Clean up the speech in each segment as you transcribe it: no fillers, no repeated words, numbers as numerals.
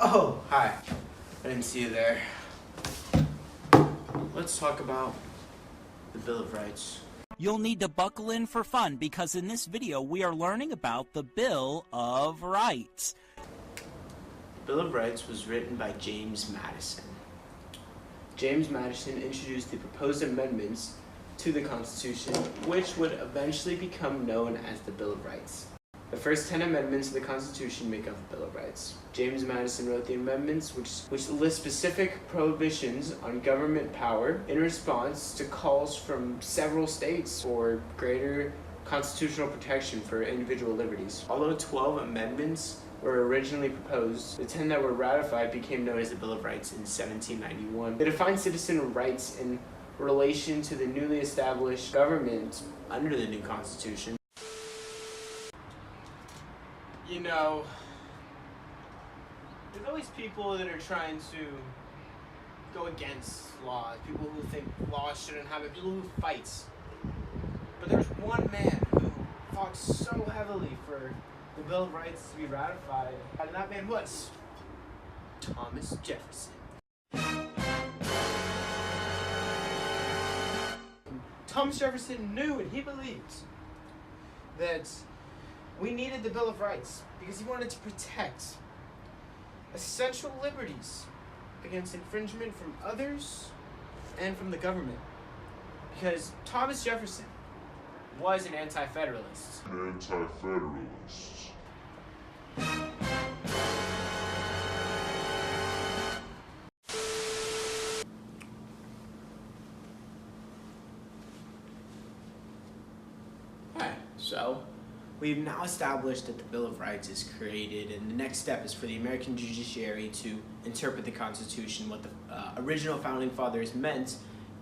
Oh, hi. I didn't see you there. Let's talk about the Bill of Rights. You'll need to buckle in for fun because in this video we are learning about the Bill of Rights. The Bill of Rights was written by James Madison. James Madison introduced the proposed amendments to the Constitution, which would eventually become known as the Bill of Rights. The first 10 amendments of the Constitution make up the Bill of Rights. James Madison wrote the amendments which list specific prohibitions on government power in response to calls from several states for greater constitutional protection for individual liberties. Although 12 amendments were originally proposed, the 10 that were ratified became known as the Bill of Rights in 1791. They defined citizen rights in relation to the newly established government under the new Constitution. You know, there's always people that are trying to go against laws, people who think laws shouldn't have it, people who fight. But there's one man who fought so heavily for the Bill of Rights to be ratified, and that man was Thomas Jefferson. Thomas Jefferson knew and he believed that we needed the Bill of Rights because he wanted to protect essential liberties against infringement from others and from the government. Because Thomas Jefferson was an anti-federalist. So, we've now established that the Bill of Rights is created, and the next step is for the American judiciary to interpret the Constitution, what the original Founding Fathers meant,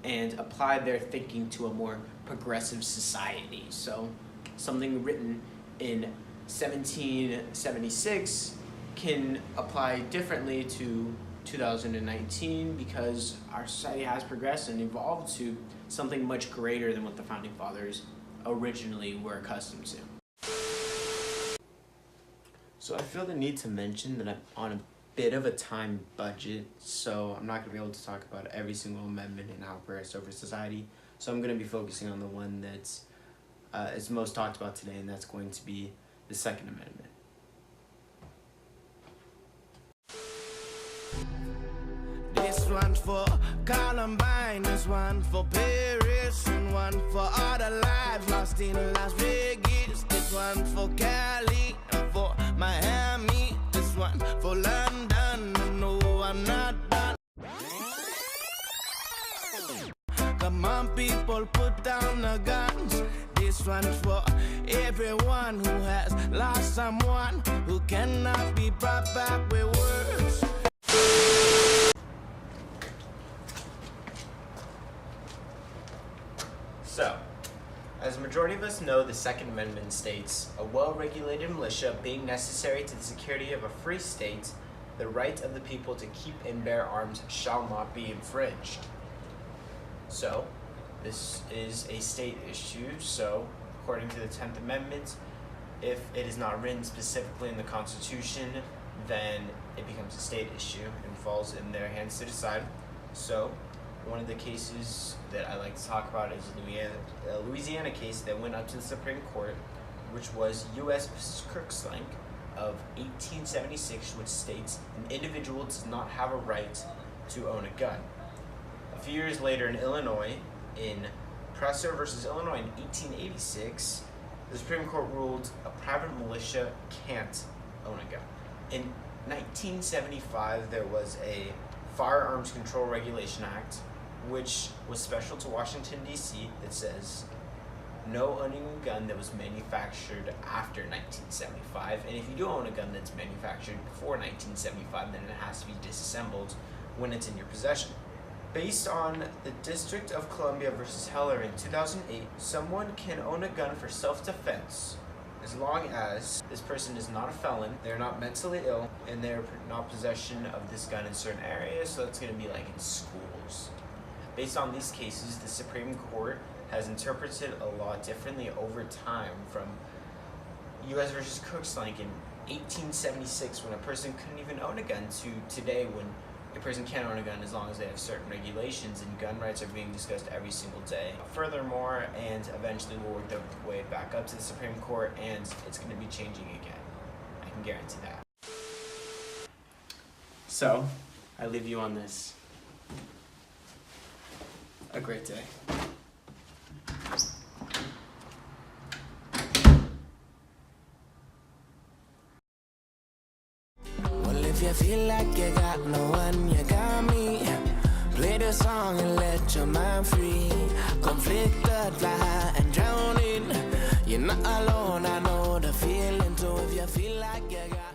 and apply their thinking to a more progressive society. So, something written in 1776 can apply differently to 2019 because our society has progressed and evolved to something much greater than what the Founding Fathers originally were accustomed to. So I feel the need to mention that I'm on a bit of a time budget, so I'm not going to be able to talk about every single amendment and how it progressed over society. So I'm going to be focusing on the one that's is most talked about today, and that's going to be the Second Amendment. This one for Columbine, this one for Paris, and one for all the lives lost in Las Vegas. This one for Cali and for Miami. This one for London. No, I'm not done. Come on, people, put down the guns. This one's for everyone who has lost someone who cannot be brought back with words. So, as a majority of us know, the Second Amendment states, a well-regulated militia being necessary to the security of a free state, the right of the people to keep and bear arms shall not be infringed. So, this is a state issue, so according to the 10th Amendment, if it is not written specifically in the Constitution, then it becomes a state issue and falls in their hands to decide. So, one of the cases that I like to talk about is a Louisiana case that went up to the Supreme Court, which was U.S. v. of 1876, which states an individual does not have a right to own a gun. A few years later in Illinois, in Presser v. Illinois in 1886, the Supreme Court ruled a private militia can't own a gun. In 1975, there was a Firearms Control Regulation Act, which was special to Washington, D.C., that says no owning a gun that was manufactured after 1975, and if you do own a gun that's manufactured before 1975, then it has to be disassembled when it's in your possession. Based on the District of Columbia versus Heller in 2008, someone can own a gun for self-defense as long as this person is not a felon, they're not mentally ill, and they're not in possession of this gun in certain areas, so it's going to be like in schools. Based on these cases, the Supreme Court has interpreted a law differently over time, from U.S. versus Cookslank in 1876, when a person couldn't even own a gun, to today when a person can own a gun as long as they have certain regulations, and gun rights are being discussed every single day. Furthermore, and eventually we'll work their way back up to the Supreme Court, and it's going to be changing again. I can guarantee that. So, I leave you on this. A great day. Well, if you feel like you got no one, you got me. Play the song and let your mind free. Conflicted, fly high and drowning. You're not alone, I know the feeling too. If you feel like you got